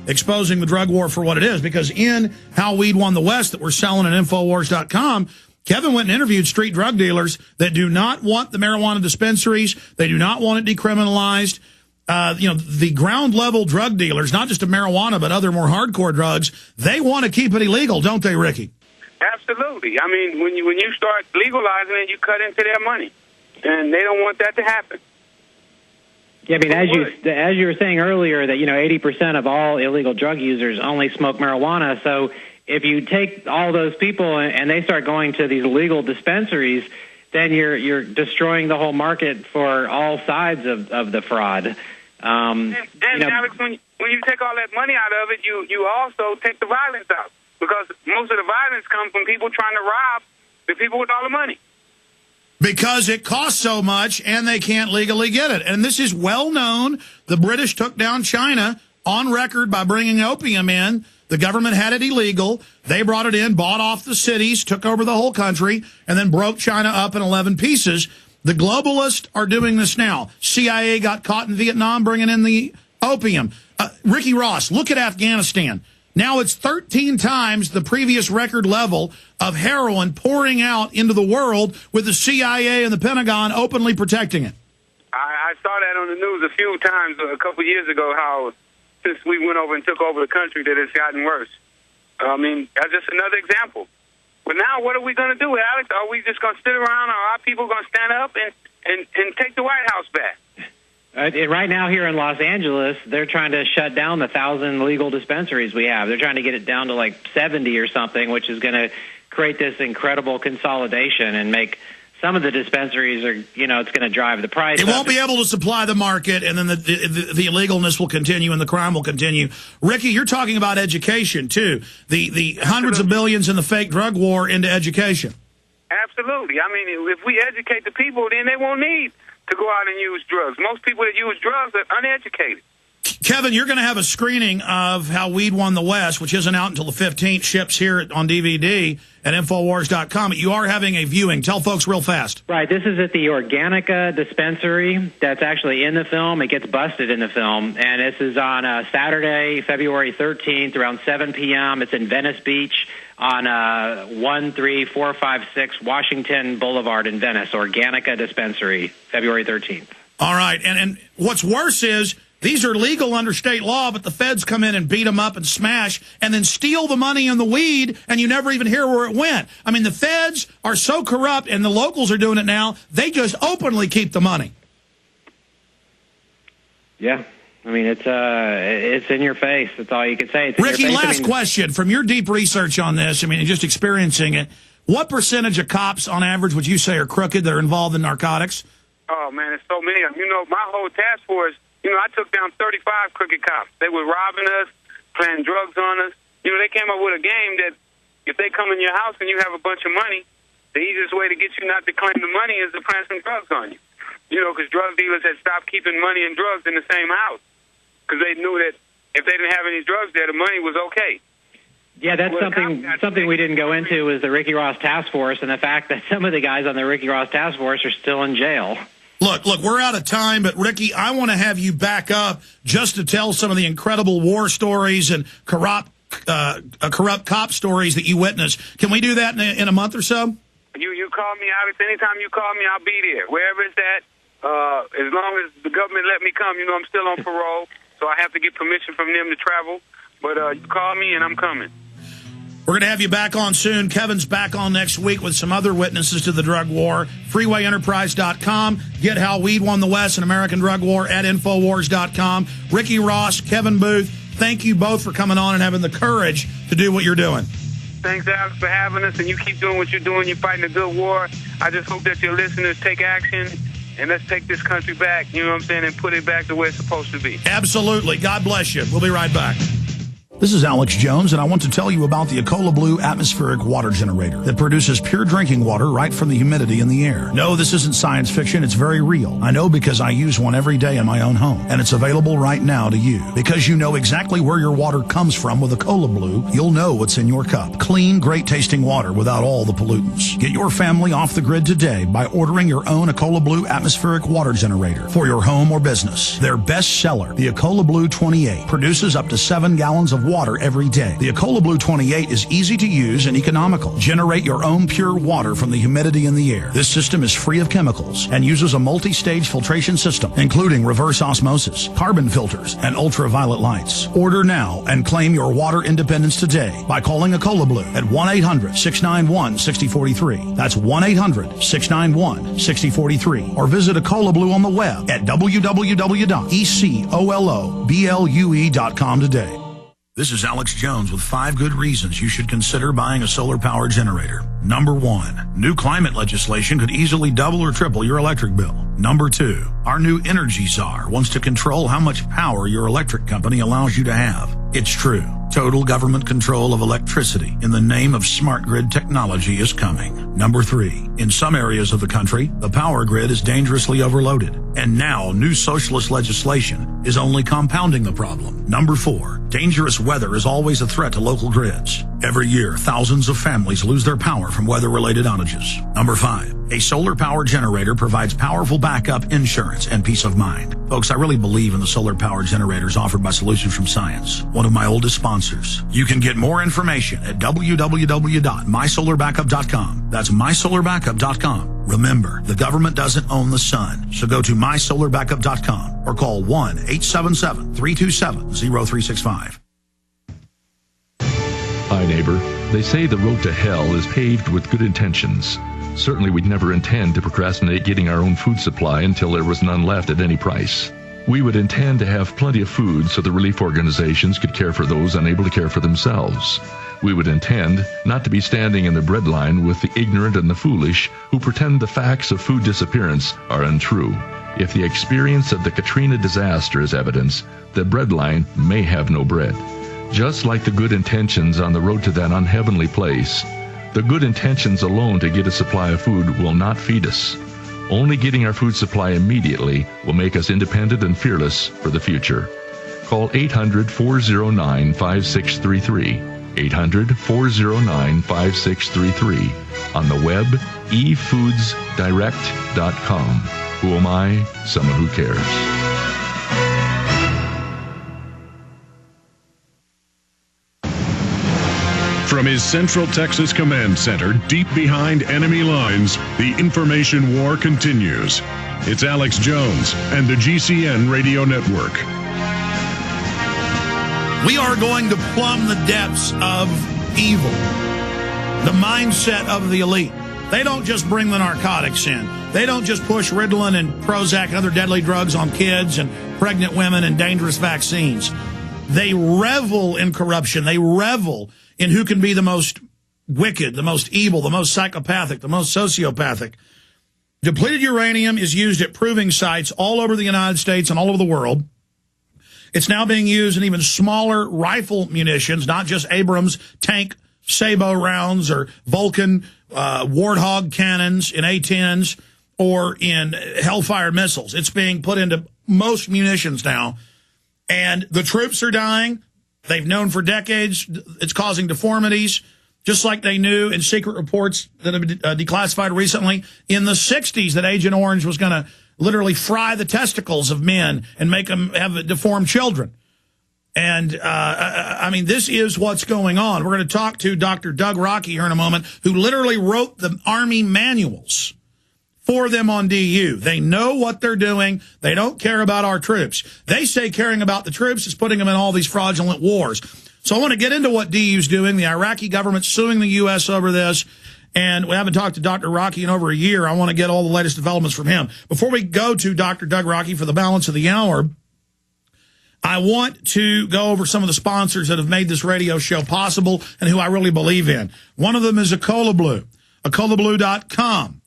exposing the drug war for what it is, because in How Weed Won the West that we're selling at Infowars.com, Kevin went and interviewed street drug dealers that do not want the marijuana dispensaries. They do not want it decriminalized. The ground level drug dealers, not just of marijuana, but other more hardcore drugs, they want to keep it illegal, don't they, Ricky? Absolutely. I mean, when you start legalizing it, you cut into their money, and they don't want that to happen. Yeah, I mean, as you were saying earlier, that 80% of all illegal drug users only smoke marijuana. So if you take all those people and they start going to these illegal dispensaries, then you're destroying the whole market for all sides of the fraud. Alex, when you take all that money out of it, you also take the violence out, because most of the violence comes from people trying to rob the people with all the money. Because it costs so much and they can't legally get it. And this is well known. The British took down China on record by bringing opium in. The government had it illegal. They brought it in, bought off the cities, took over the whole country, and then broke China up in 11 pieces. The globalists are doing this now. CIA got caught in Vietnam bringing in the opium. Ricky Ross, look at Afghanistan. Now it's 13 times the previous record level of heroin pouring out into the world, with the CIA and the Pentagon openly protecting it. I saw that on the news a few times a couple of years ago, how since we went over and took over the country that it's gotten worse. I mean, that's just another example. But now what are we going to do, Alex? Are we just going to sit around, or are our people going to stand up and take the White House back? Right now here in Los Angeles, they're trying to shut down the 1,000 legal dispensaries we have. They're trying to get it down to like 70 or something, which is going to create this incredible consolidation and make some of the dispensaries it's going to drive the price up. It won't be able to supply the market, and then the illegalness will continue and the crime will continue. Ricky, you're talking about education, too. The hundreds of billions in the fake drug war into education. Absolutely. I mean, if we educate the people, then they won't need to go out and use drugs. Most people that use drugs are uneducated. Kevin, you're going to have a screening of How Weed Won the West, which isn't out until the 15th, ships here on DVD at Infowars.com. You are having a viewing. Tell folks real fast. Right. This is at the Organica dispensary that's actually in the film. It gets busted in the film. And this is on Saturday, February 13th, around 7 p.m. It's in Venice Beach on 13456 Washington Boulevard in Venice. Organica dispensary, February 13th. All right. And what's worse is, these are legal under state law, but the feds come in and beat them up and smash and then steal the money and the weed, and you never even hear where it went. I mean, the feds are so corrupt, and the locals are doing it now, they just openly keep the money. Yeah. I mean, it's in your face. That's all you can say. Ricky, last question. From your deep research on this, I mean, just experiencing it, what percentage of cops, on average, would you say are crooked that are involved in narcotics? Oh, man, it's so many of them. My whole task force, I took down 35 crooked cops. They were robbing us, playing drugs on us. They came up with a game that if they come in your house and you have a bunch of money, the easiest way to get you not to claim the money is to plant some drugs on you. Because drug dealers had stopped keeping money and drugs in the same house, because they knew that if they didn't have any drugs there, the money was okay. Yeah, that's something we didn't go into, is the Ricky Ross task force, and the fact that some of the guys on the Ricky Ross task force are still in jail. Look, we're out of time, but Ricky, I want to have you back up just to tell some of the incredible war stories and corrupt cop stories that you witnessed. Can we do that in a month or so? You call me, Alex. Anytime you call me, I'll be there. Wherever it's at, as long as the government let me come. I'm still on parole, so I have to get permission from them to travel. But you call me, and I'm coming. We're going to have you back on soon. Kevin's back on next week with some other witnesses to the drug war. FreewayEnterprise.com. Get How Weed Won the West, an American drug war, at Infowars.com. Ricky Ross, Kevin Booth, thank you both for coming on and having the courage to do what you're doing. Thanks, Alex, for having us, and you keep doing what you're doing. You're fighting a good war. I just hope that your listeners take action, and let's take this country back, and put it back the way it's supposed to be. Absolutely. God bless you. We'll be right back. This is Alex Jones, and I want to tell you about the Ecola Blue atmospheric water generator that produces pure drinking water right from the humidity in the air. No, this isn't science fiction. It's very real. I know because I use one every day in my own home, and it's available right now to you. Because you know exactly where your water comes from with Ecola Blue, you'll know what's in your cup. Clean, great-tasting water without all the pollutants. Get your family off the grid today by ordering your own Ecola Blue atmospheric water generator for your home or business. Their best seller, the Ecola Blue 28, produces up to 7 gallons of water every day. The Ecola Blue 28 is easy to use and economical. Generate your own pure water from the humidity in the air. This system is free of chemicals and uses a multi-stage filtration system, including reverse osmosis, carbon filters, and ultraviolet lights. Order now and claim your water independence today by calling Ecola Blue at 1-800-691-6043. That's 1-800-691-6043. Or visit Ecola Blue on the web at www.ecoloblu.com today. This is Alex Jones with 5 good reasons you should consider buying a solar power generator. Number 1, new climate legislation could easily double or triple your electric bill. Number 2, our new energy czar wants to control how much power your electric company allows you to have. It's true. Total government control of electricity in the name of smart grid technology is coming. Number 3, in some areas of the country, the power grid is dangerously overloaded. And now new socialist legislation is only compounding the problem. Number 4, dangerous weather is always a threat to local grids. Every year, thousands of families lose their power from weather-related outages. Number 5, a solar power generator provides powerful backup insurance and peace of mind. Folks, I really believe in the solar power generators offered by Solutions from Science, one of my oldest sponsors. You can get more information at www.mysolarbackup.com. That's mysolarbackup.com. Remember, the government doesn't own the sun, so go to mysolarbackup.com or call 1-877-327-0365. Hi, neighbor. They say the road to hell is paved with good intentions. Certainly we'd never intend to procrastinate getting our own food supply until there was none left at any price. We would intend to have plenty of food so the relief organizations could care for those unable to care for themselves. We would intend not to be standing in the breadline with the ignorant and the foolish who pretend the facts of food disappearance are untrue. If the experience of the Katrina disaster is evidence, the breadline may have no bread. Just like the good intentions on the road to that unheavenly place, the good intentions alone to get a supply of food will not feed us. Only getting our food supply immediately will make us independent and fearless for the future. Call 800-409-5633. 800-409-5633. On the web, efoodsdirect.com. Who am I? Someone who cares. From his Central Texas Command Center, deep behind enemy lines, the information war continues. It's Alex Jones and the GCN Radio Network. We are going to plumb the depths of evil, the mindset of the elite. They don't just bring the narcotics in. They don't just push Ritalin and Prozac and other deadly drugs on kids and pregnant women and dangerous vaccines. They revel in corruption. They revel in who can be the most wicked, the most evil, the most psychopathic, the most sociopathic. Depleted uranium is used at proving sites all over the United States and all over the world. It's now being used in even smaller rifle munitions, not just Abrams tank Sabo rounds or Vulcan Warthog cannons in A-10s or in Hellfire missiles. It's being put into most munitions now. And the troops are dying. They've known for decades it's causing deformities, just like they knew in secret reports that have been declassified recently in the 60s that Agent Orange was going to literally fry the testicles of men and make them have deformed children. And, I mean, this is what's going on. We're going to talk to Dr. Doug Rokke here in a moment, who literally wrote the Army manuals for them on DU. They know what they're doing. They don't care about our troops. They say caring about the troops is putting them in all these fraudulent wars. So I want to get into what DU's doing. The Iraqi government's suing the U.S. over this. And we haven't talked to Dr. Rokke in over a year. I want to get all the latest developments from him. Before we go to Dr. Doug Rokke for the balance of the hour, I want to go over some of the sponsors that have made this radio show possible and who I really believe in. One of them is Ecola Blue, EcolaBlue.com.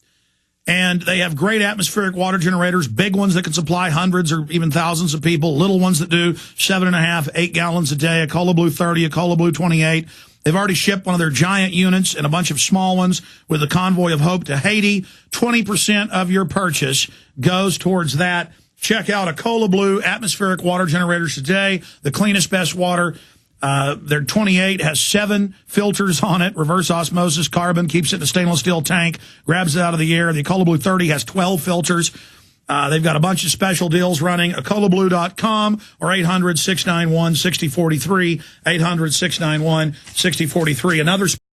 And they have great atmospheric water generators, big ones that can supply hundreds or even thousands of people, little ones that do 7.5, 8 gallons a day, a Cola Blue 30, a Cola Blue 28. They've already shipped one of their giant units and a bunch of small ones with the Convoy of Hope to Haiti. 20% of your purchase goes towards that. Check out a Cola Blue atmospheric water generators today, the cleanest, best water. Their 28 has 7 filters on it, reverse osmosis, carbon, keeps it in a stainless steel tank, grabs it out of the air. The Cola Blue 30 has 12 filters. They've got a bunch of special deals running. ColaBlue.com or 800-691-6043, 800-691-6043. Another